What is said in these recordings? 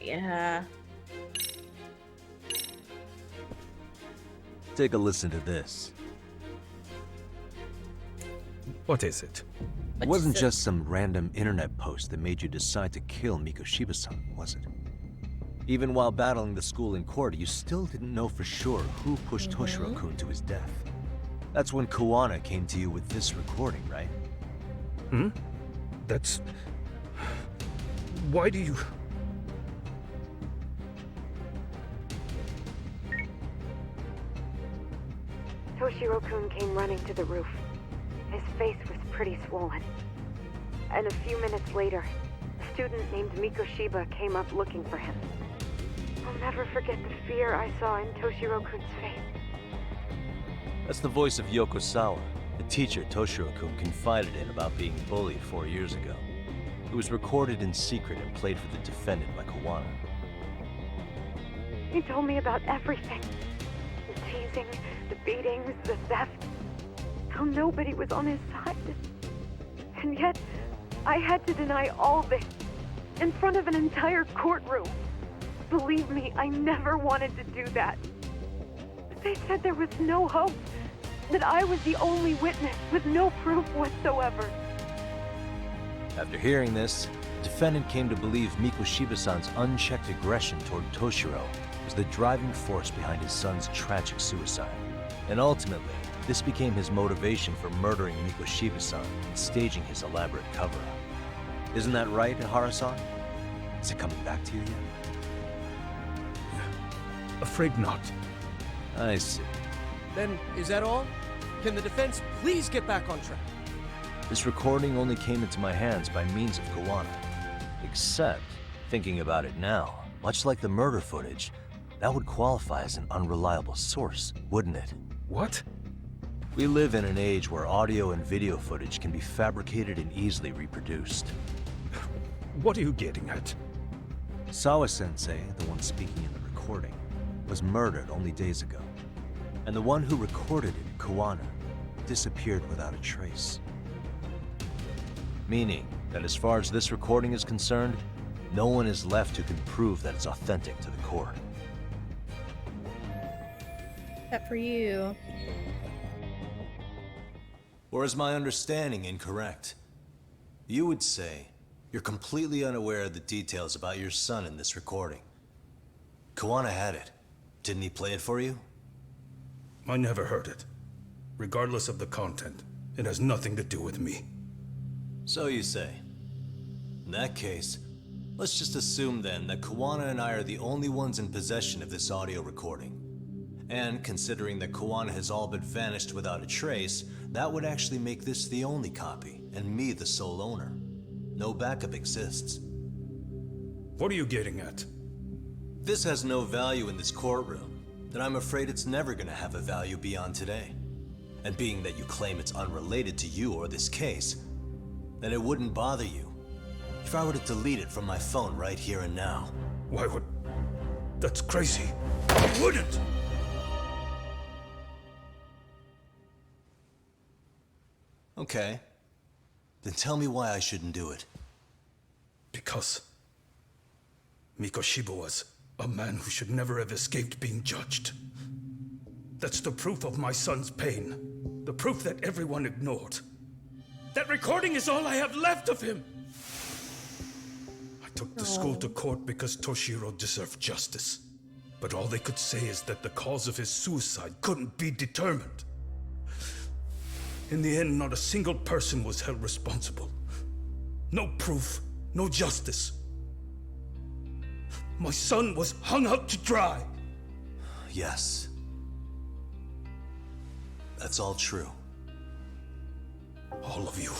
Yeah. Take a listen to this. What is it? It wasn't just some random internet post that made you decide to kill Mikoshiba-san, was it? Even while battling the school in court, you still didn't know for sure who pushed Toshiro-kun to his death. That's when Kawana came to you with this recording, right? That's... Why do you... Toshiro-kun came running to the roof. His face was pretty swollen. And a few minutes later, a student named Mikoshiba came up looking for him. I'll never forget the fear I saw in Toshiro-kun's face. That's the voice of Yokosawa, the teacher Toshiro-kun confided in about being bullied 4 years ago. It was recorded in secret and played for the defendant by Kawana. He told me about everything. The teasing, the beatings, the theft. How nobody was on his side. And yet, I had to deny all this in front of an entire courtroom. Believe me, I never wanted to do that. They said there was no hope, that I was the only witness with no proof whatsoever. After hearing this, the defendant came to believe Mikoshiba-san's unchecked aggression toward Toshiro was the driving force behind his son's tragic suicide. And ultimately, this became his motivation for murdering Mikoshiba-san and staging his elaborate cover-up. Isn't that right, Ihara-san? Is it coming back to you yet? Afraid not. I see. Then, is that all? Can the defense please get back on track? This recording only came into my hands by means of Kawana. Except, thinking about it now, much like the murder footage, that would qualify as an unreliable source, wouldn't it? What? We live in an age where audio and video footage can be fabricated and easily reproduced. What are you getting at? Sawa-sensei, the one speaking in the recording, was murdered only days ago. And the one who recorded it, Kawana, disappeared without a trace. Meaning that as far as this recording is concerned, no one is left who can prove that it's authentic to the court. That for you. Or is my understanding incorrect? You would say you're completely unaware of the details about your son in this recording. Kawana had it. Didn't he play it for you? I never heard it. Regardless of the content, it has nothing to do with me. So you say. In that case, let's just assume then that Kawana and I are the only ones in possession of this audio recording. And considering that Kawana has all but vanished without a trace, that would actually make this the only copy, and me the sole owner. No backup exists. What are you getting at? This has no value in this courtroom, then I'm afraid it's never gonna have a value beyond today. And being that you claim it's unrelated to you or this case, then it wouldn't bother you if I were to delete it from my phone right here and now. Why would... That's crazy. I wouldn't! Okay. Then tell me why I shouldn't do it. Because Mikoshiba was a man who should never have escaped being judged. That's the proof of my son's pain. The proof that everyone ignored. That recording is all I have left of him! I took the school to court because Toshiro deserved justice. But all they could say is that the cause of his suicide couldn't be determined. In the end, not a single person was held responsible. No proof, no justice. My son was hung out to dry. Yes. That's all true. All of you.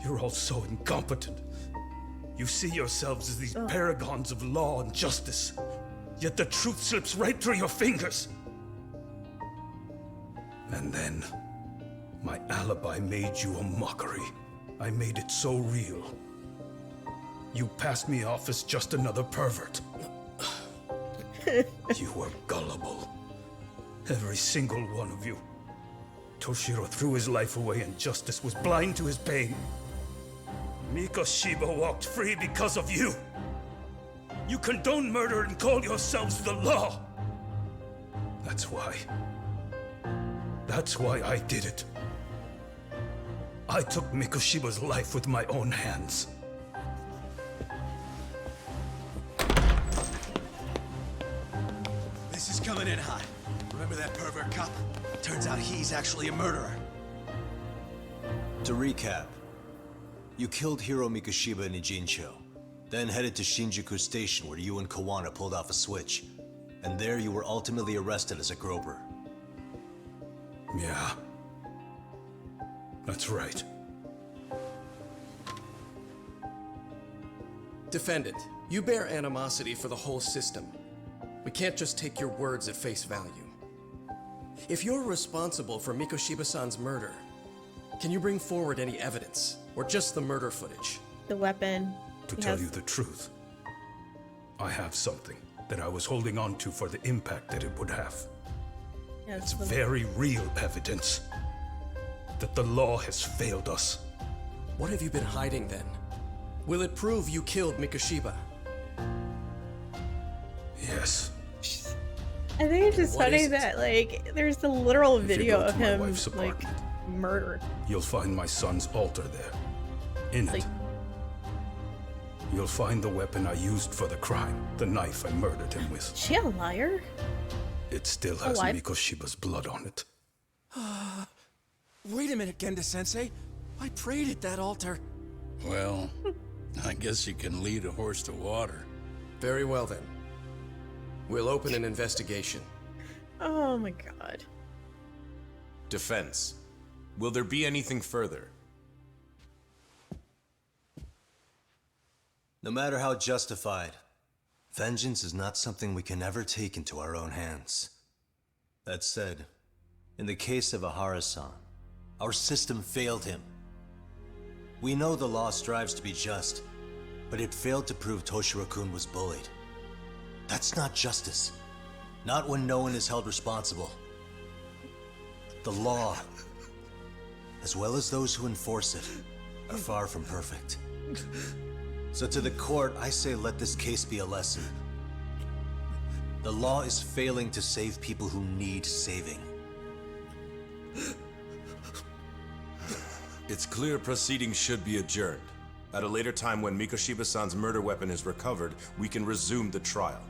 You're all so incompetent. You see yourselves as these paragons of law and justice. Yet the truth slips right through your fingers. And then, my alibi made you a mockery. I made it so real. You passed me off as just another pervert. You were gullible. Every single one of you. Toshiro threw his life away and justice was blind to his pain. Mikoshiba walked free because of you. You condone murder and call yourselves the law. That's why. That's why I did it. I took Mikoshiba's life with my own hands. This is coming in hot. Remember that pervert cop? Turns out he's actually a murderer. To recap, you killed Hiro Mikoshiba in Ijincho, then headed to Shinjuku Station where you and Kawana pulled off a switch. And there you were ultimately arrested as a Grober. Yeah. That's right. Defendant, you bear animosity for the whole system. We can't just take your words at face value. If you're responsible for Mikoshiba-san's murder, can you bring forward any evidence? Or just the murder footage? The weapon. To he tell has- you the truth, I have something that I was holding on to for the impact that it would have. Yes, It's the- very real evidence that the law has failed us. What have you been hiding then? Will it prove you killed Mikoshiba? Yes. I think it's just What funny is it? that, like, there's the literal If you video go to of my him, wife's like, apartment, murdered. You'll find my son's altar there. In it. Like- You'll find the weapon I used for the crime, the knife I murdered him with. Is she a liar? It still has why- Mikoshiba's blood on it. Wait a minute, Genda-sensei. I prayed at that altar. Well, I guess you can lead a horse to water. Very well then. We'll open an investigation. Oh my god. Defense. Will there be anything further? No matter how justified, vengeance is not something we can ever take into our own hands. That said, in the case of Ahara-san, our system failed him. We know the law strives to be just, but it failed to prove Toshiro-kun was bullied. That's not justice. Not when no one is held responsible. The law, as well as those who enforce it, are far from perfect. So to the court, I say let this case be a lesson. The law is failing to save people who need saving. It's clear proceedings should be adjourned. At a later time when Mikoshiba-san's murder weapon is recovered, we can resume the trial.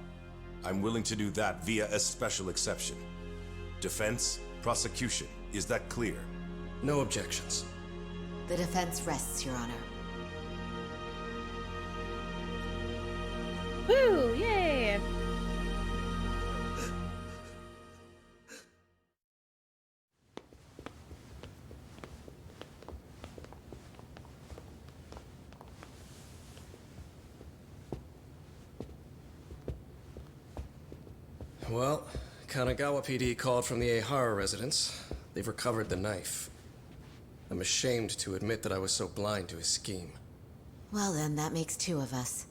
I'm willing to do that via a special exception. Defense, prosecution, is that clear? No objections. The defense rests, Your Honor. Woo! Yay! Well, Kanagawa PD called from the Ehara residence. They've recovered the knife. I'm ashamed to admit that I was so blind to his scheme. Well then, that makes two of us.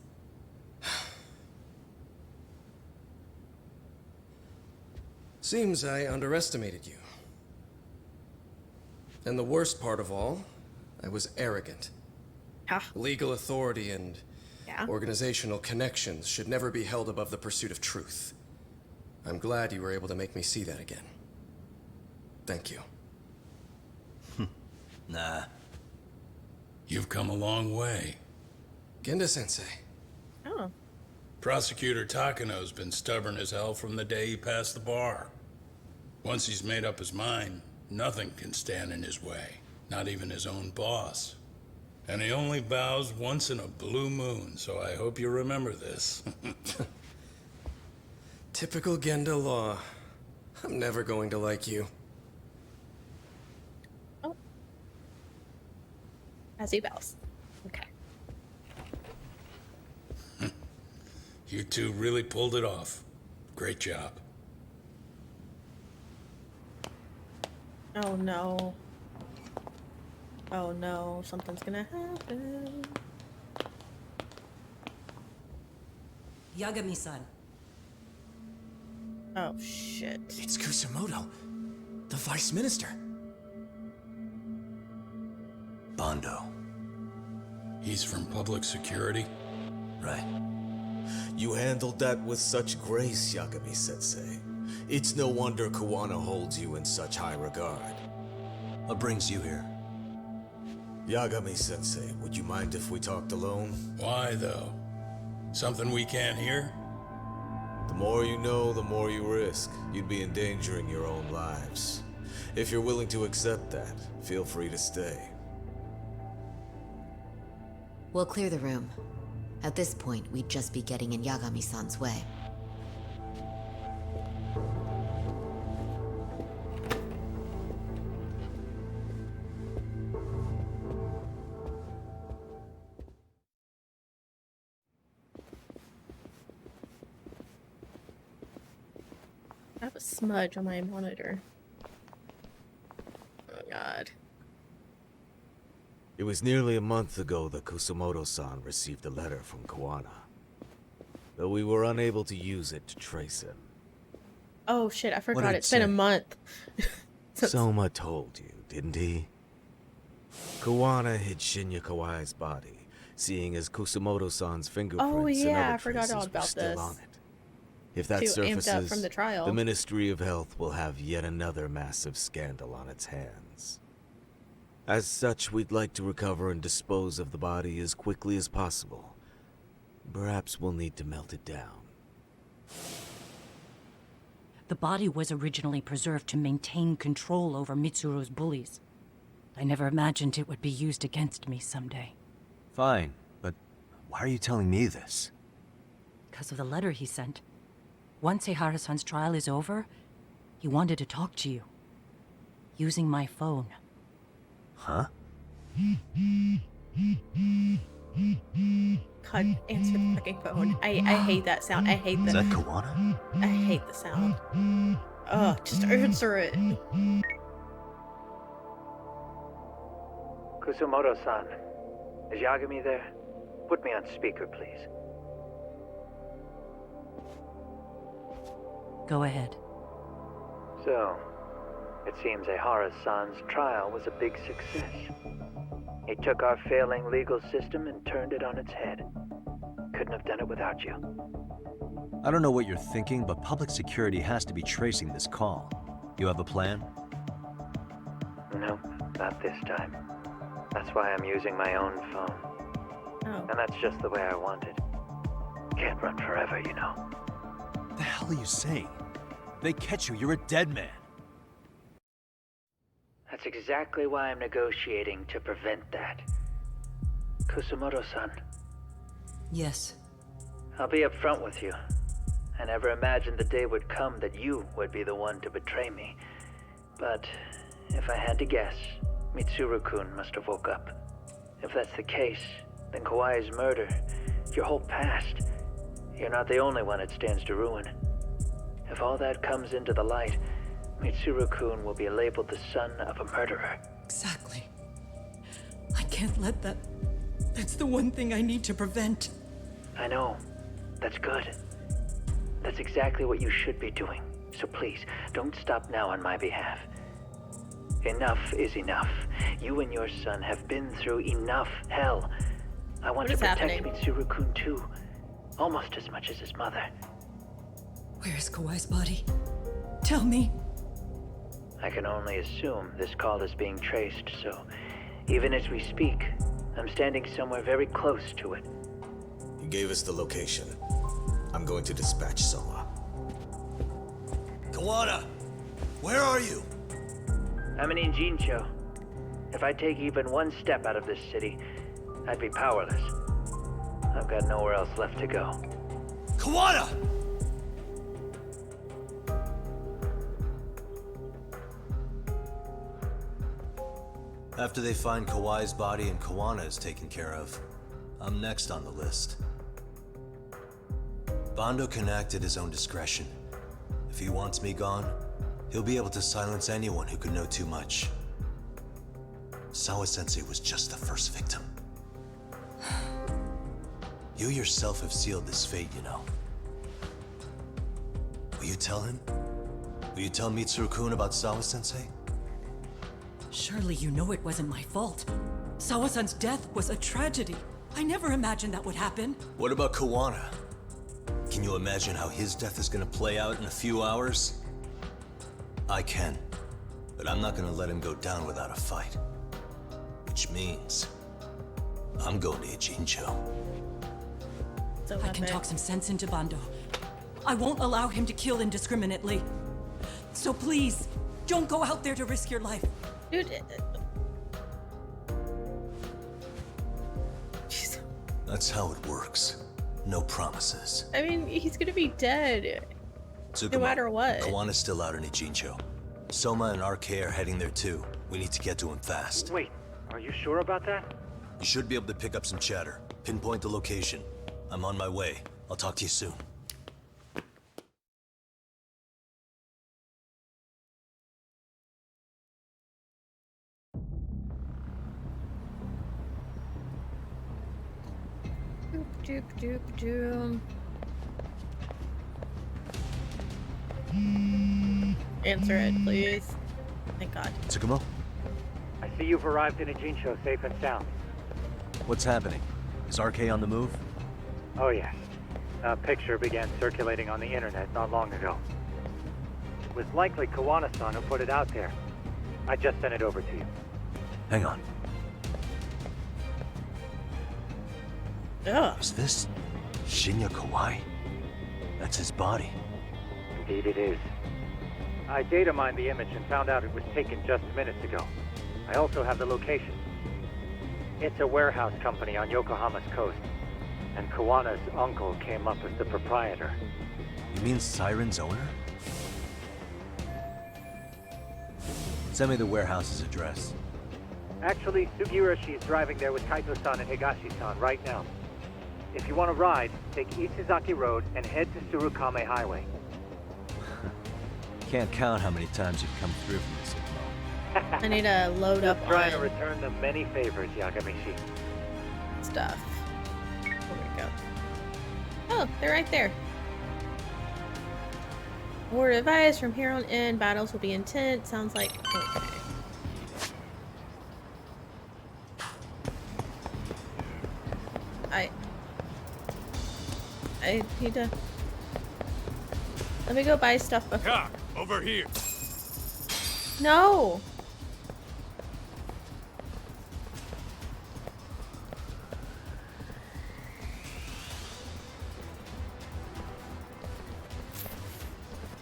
Seems I underestimated you. And the worst part of all, I was arrogant. Ah, Legal authority and yeah. organizational connections should never be held above the pursuit of truth. I'm glad you were able to make me see that again. Thank you. Nah. You've come a long way. Genda-sensei. Oh. Prosecutor Takano's been stubborn as hell from the day he passed the bar. Once he's made up his mind, nothing can stand in his way, not even his own boss. And he only bows once in a blue moon, so I hope you remember this. Typical Genda law. I'm never going to like you. Oh. As he bows. Okay. You two really pulled it off. Great job. Oh no. Oh no, something's gonna happen. Yagami-san. Oh shit. It's Kusamoto, the vice minister. Bondo. He's from public security. Right. You handled that with such grace, Yagami-sensei. It's no wonder Kawana holds you in such high regard. What brings you here? Yagami-sensei, would you mind if we talked alone? Why, though? Something we can't hear? The more you know, the more you risk. You'd be endangering your own lives. If you're willing to accept that, feel free to stay. We'll clear the room. At this point, we'd just be getting in Yagami-san's way. I have a smudge on my monitor. Oh god. It was nearly a month ago that Kusumoto-san received a letter from Kawana. Though we were unable to use it to trace him. Oh shit, I did forgot. it It's been a say? month. Soma told you, didn't he? Kawana hid Shinya Kawai's body, seeing as Kusumoto-san's fingerprints and yeah, other I forgot traces all were about still this. on it. If that Too amped up surfaces, from the trial. the Ministry of Health will have yet another massive scandal on its hands. As such, we'd like to recover and dispose of the body as quickly as possible. Perhaps we'll need to melt it down. The body was originally preserved to maintain control over Mitsuru's bullies. I never imagined it would be used against me someday. Fine, but why are you telling me this? Because of the letter he sent. Once Ehara-san's trial is over, he wanted to talk to you. Using my phone. Huh? God, answer the fucking phone. I hate that sound. I hate Is that. that Kawana? I hate the sound. Ugh, just answer it. Kusumoto-san, is Yagami there? Put me on speaker, please. Go ahead. So, it seems Ehara-san's trial was a big success. He took our failing legal system and turned it on its head. Couldn't have done it without you. I don't know what you're thinking, but public security has to be tracing this call. You have a plan? No, not this time. That's why I'm using my own phone. Oh. And that's just the way I want it. Can't run forever, you know. What the hell are you saying? They catch you, you're a dead man. That's exactly why I'm negotiating to prevent that. Kusumoto-san, Yes. I'll be upfront with you. I never imagined the day would come that you would be the one to betray me. But if I had to guess, Mitsuru-kun must have woke up. If that's the case, then Kawai's murder, your whole past, you're not the only one it stands to ruin. If all that comes into the light, Mitsuru-kun will be labeled the son of a murderer. Exactly. I can't let that... That's the one thing I need to prevent. I know. That's good. That's exactly what you should be doing. So please, don't stop now on my behalf. Enough is enough. You and your son have been through enough hell. I want to protect Mitsuru-kun too. Almost as much as his mother. Where is Kawai's body? Tell me. I can only assume this call is being traced, so even as we speak, I'm standing somewhere very close to it. You gave us the location. I'm going to dispatch Soma. Kawana! Where are you? I'm in Injincho. If I take even one step out of this city, I'd be powerless. I've got nowhere else left to go. Kawana! After they find Kawai's body and Kawana is taken care of, I'm next on the list. Bando can act at his own discretion. If he wants me gone, he'll be able to silence anyone who could know too much. Sawa-sensei was just the first victim. You yourself have sealed this fate, you know. Will you tell him? Will you tell Mitsuru-kun about Sawa-sensei? Surely you know it wasn't my fault. Sawa-san's death was a tragedy. I never imagined that would happen. What about Kawana? Can you imagine how his death is gonna play out in a few hours? I can, but I'm not gonna let him go down without a fight. Which means, I'm going to Ijincho. I can talk some sense into Bando. I won't allow him to kill indiscriminately. So please, don't go out there to risk your life. Dude. That's how it works. No promises. I mean, he's gonna be dead. Tsukumo, No matter what. Kawana's still out in Ijincho. Soma and RK are heading there too. We need to get to him fast. Wait, are you sure about that? You should be able to pick up some chatter. Pinpoint the location. I'm on my way. I'll talk to you soon. Doop, doop, doop. Answer it, please. Thank God. Tsukumo? I see you've arrived in Ijincho safe and sound. What's happening? Is RK on the move? Oh yes. A picture began circulating on the internet not long ago. It was likely Kawana-san who put it out there. I just sent it over to you. Hang on. Ugh. Is this Shinya Kawai? That's his body. Indeed it is. I data mined the image and found out it was taken just minutes ago. I also have the location. It's a warehouse company on Yokohama's coast, and Kawana's uncle came up as the proprietor. You mean Siren's owner? Send me the warehouse's address. Actually, Sugiurashi is driving there with Kaito-san and Higashi-san right now. If you want to ride, take Isizaki Road and head to Surukame Highway. Can't count how many times you've come through from this info. I need to load up Trying to on return them many favors, Yagamishi. stuff. There we go. Oh, they're right there. Word of advice, from here on in, battles will be intense. Sounds like... Okay. I need to... Let me go buy stuff before... Car, over here. No!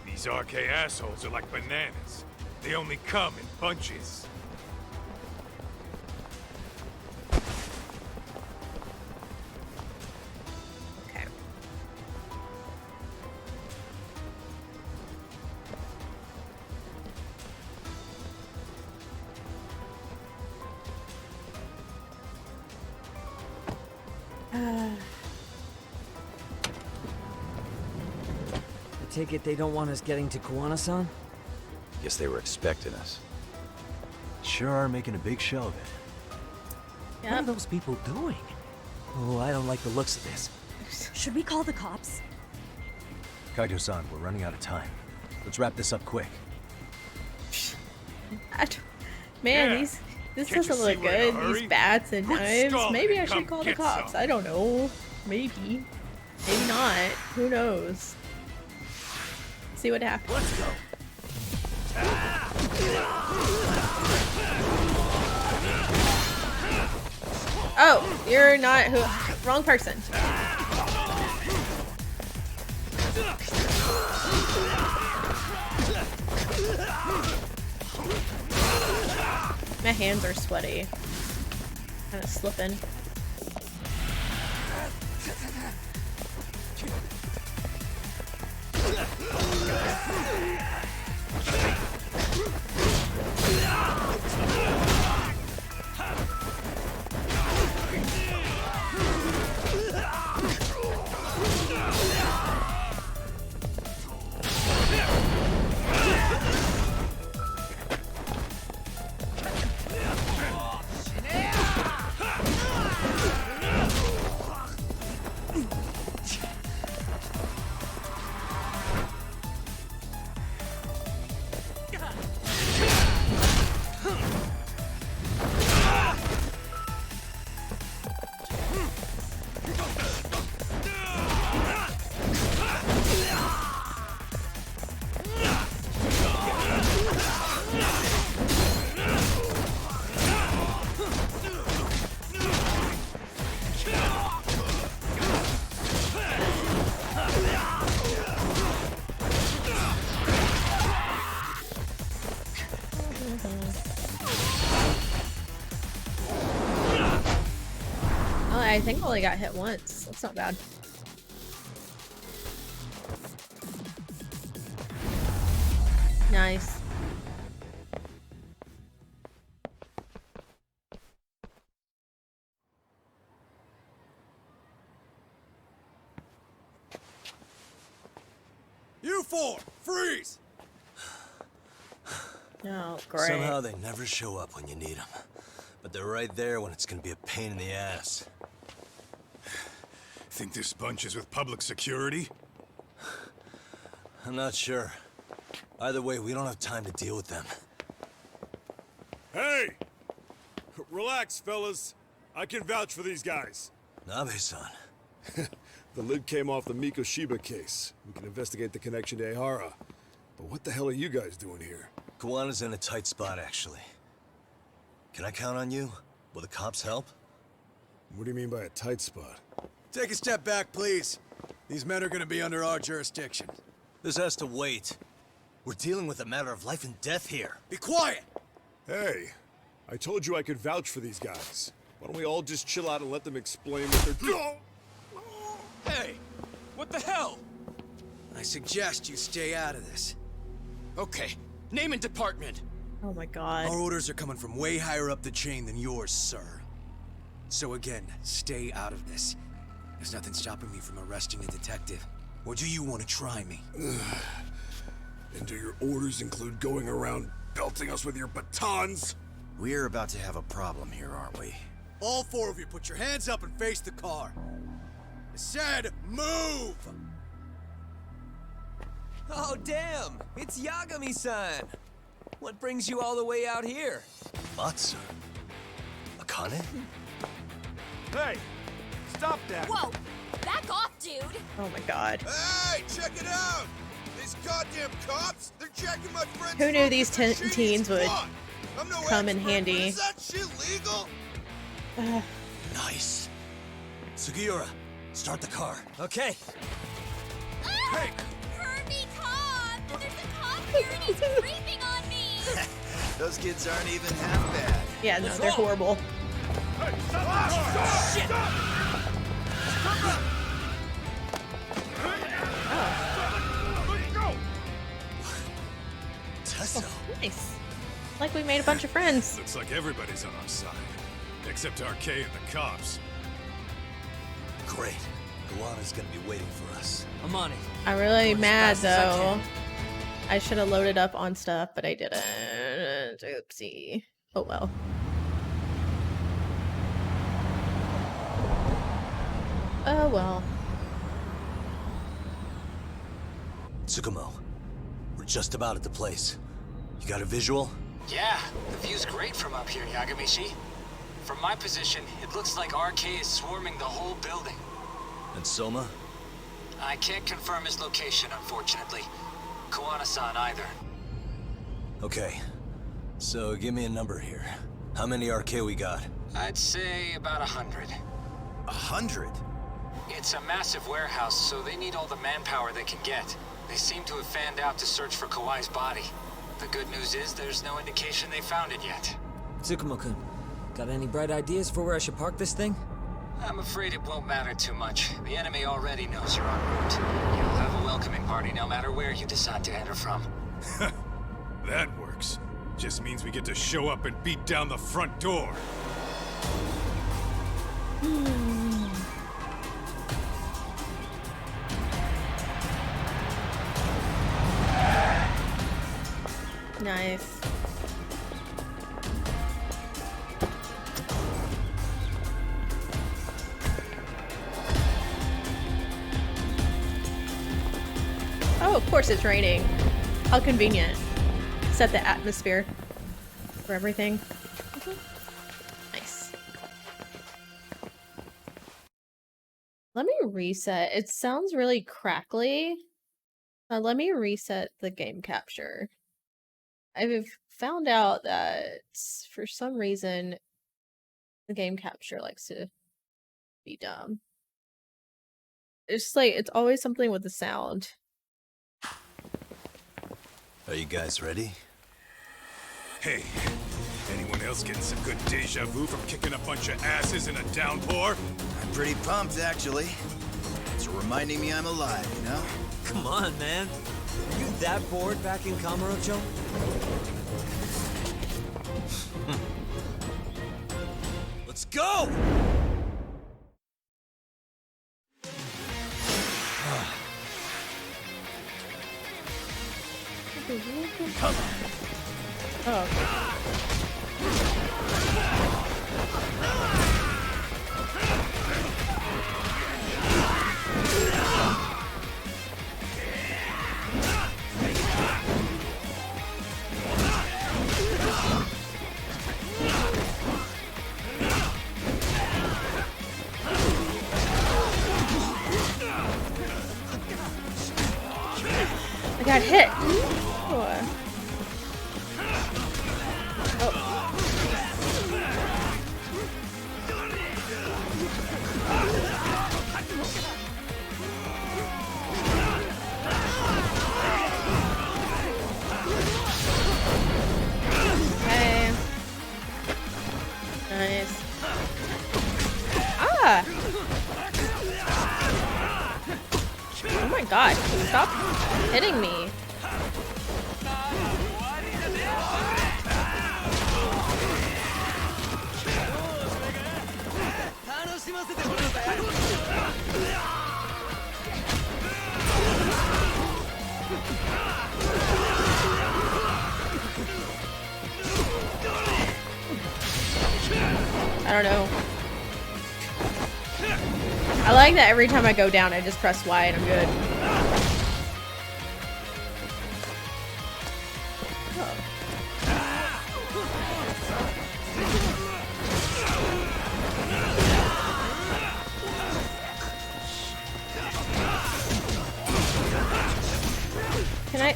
These RK assholes are like bananas. They only come in bunches. Okay. I take it they don't want us getting to Kawana-san? Guess they were expecting us. Sure are making a big show of it. What are those people doing? Oh, I don't like the looks of this. Should we call the cops? Kaito-san, we're running out of time. Let's wrap this up quick. Man, Yeah. this Can't you doesn't see look we're in a good. hurry? These bats and Quit knives. stalling Maybe I and should come call the get cops. some. I don't know. Maybe. Maybe not. Who knows? See what happens. Let's go. Oh, you're not who? Wrong person. My hands are sweaty. Kind of slipping. I think I only got hit once. That's not bad. Nice. You four, freeze! Oh, great. Somehow they never show up when you need them. But they're right there when it's gonna be a pain in the ass. Think this bunch is with public security? I'm not sure. Either way, we don't have time to deal with them. Hey! Relax, fellas. I can vouch for these guys. Nabe-san. The lid came off the Mikoshiba case. We can investigate the connection to Ehara. But what the hell are you guys doing here? Kawana's in a tight spot, actually. Can I count on you? Will the cops help? What do you mean by a tight spot? Take a step back, please. These men are gonna be under our jurisdiction. This has to wait. We're dealing with a matter of life and death here. Be quiet! Hey, I told you I could vouch for these guys. Why don't we all just chill out and let them explain what they're doing? Hey! What the hell? I suggest you stay out of this. Okay, name and department. Oh my god. Our orders are coming from way higher up the chain than yours, sir. So again, stay out of this. There's nothing stopping me from arresting a detective. Or do you want to try me? And do your orders include going around belting us with your batons? We're about to have a problem here, aren't we? All four of you, put your hands up and face the car. I said, move! Oh, damn! It's Yagami-san! What brings you all the way out here? Matsu? Akane? Hey! Stop that! Whoa! Back off, dude! Oh my god. Hey, check it out! These goddamn cops, they're checking my friend's Who knew these machine teens would squad. I'm no come in expert, but handy? Is that shit legal? Nice. Sugiura, start the car. Okay. Hey! Kirby, Tom! There's a cop here and he's creeping on me! Those kids aren't even half bad. Yeah, no, they're horrible. Hey, stop the car! Shit! Tesso. Nice. Like we made a bunch of friends. Looks like everybody's on our side. Except RK and the cops. Great. Kawana's gonna be waiting for us. I'm on it. I'm really Going as mad fast as I though. can. I should have loaded up on stuff, but I didn't. Oopsie. Oh well. Oh well. Tsukumo, we're just about at the place. You got a visual? Yeah, the view's great from up here, Yagamishi. From my position, it looks like RK is swarming the whole building. And Soma? I can't confirm his location, unfortunately. Kawana-san either. Okay. So give me a number here. How many RK we got? I'd say about 100. 100? It's a massive warehouse, so they need all the manpower they can get. They seem to have fanned out to search for Kawai's body. The good news is there's no indication they found it yet. Tsukumo-kun, got any bright ideas for where I should park this thing? I'm afraid it won't matter too much. The enemy already knows you're en route. You'll have a welcoming party no matter where you decide to enter from. That works. Just means we get to show up and beat down the front door. Nice. Oh, of course it's raining. How convenient. Set the atmosphere for everything. Nice. Let me reset. It sounds really crackly. Let me reset the game capture. I've found out that for some reason the game capture likes to be dumb. It's like it's always something with the sound. Are you guys ready? Hey, anyone else getting some good deja vu from kicking a bunch of asses in a downpour? I'm pretty pumped, actually. It's reminding me I'm alive, you know? Come on, man. Are you that bored back in Kamurocho? Let's go! Come on. Oh, okay. I got hit. Oh. Okay. Nice. Ah! Oh my god, stop hitting me. I don't know. I like that every time I go down, I just press Y and I'm good. Can I?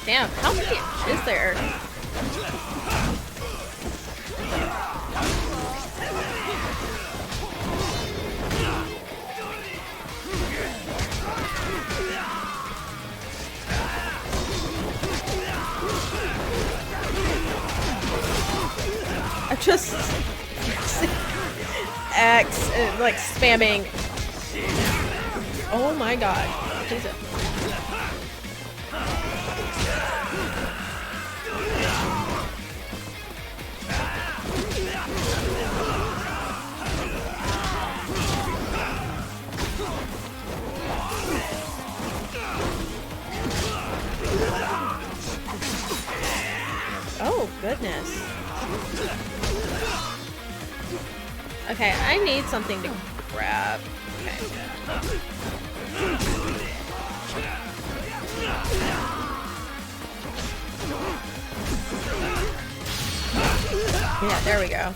Damn, how many is there? I just X like spamming. Oh my god. Jesus. Oh goodness. Okay, I need something to grab. Okay. Yeah, there we go.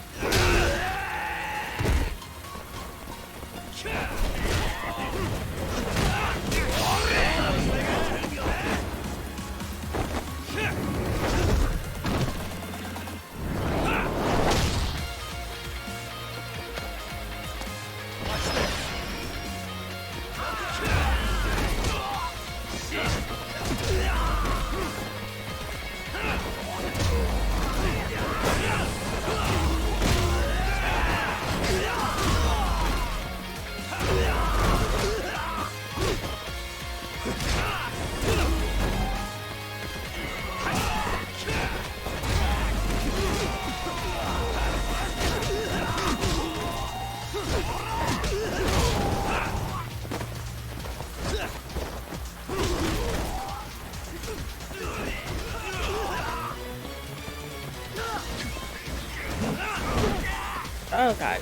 Oh god.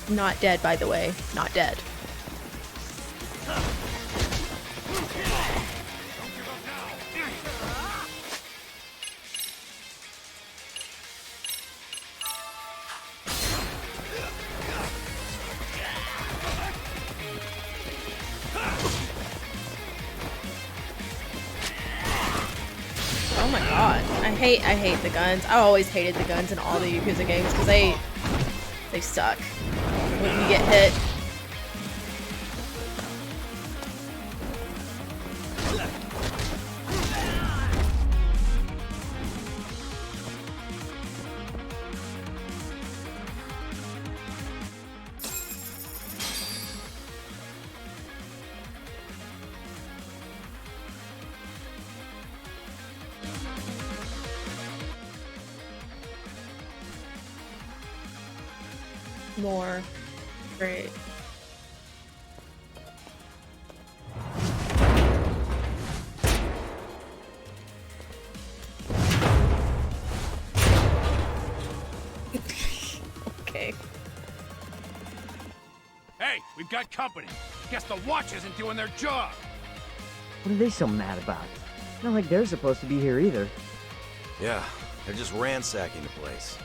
Not dead, by the way. Not dead. I hate the guns. I always hated the guns in all the Yakuza games because they suck. When you get hit. More. Great. Okay. Hey, we've got company. Guess the watch isn't doing their job. What are they so mad about? Not like they're supposed to be here either. Yeah, they're just ransacking the place.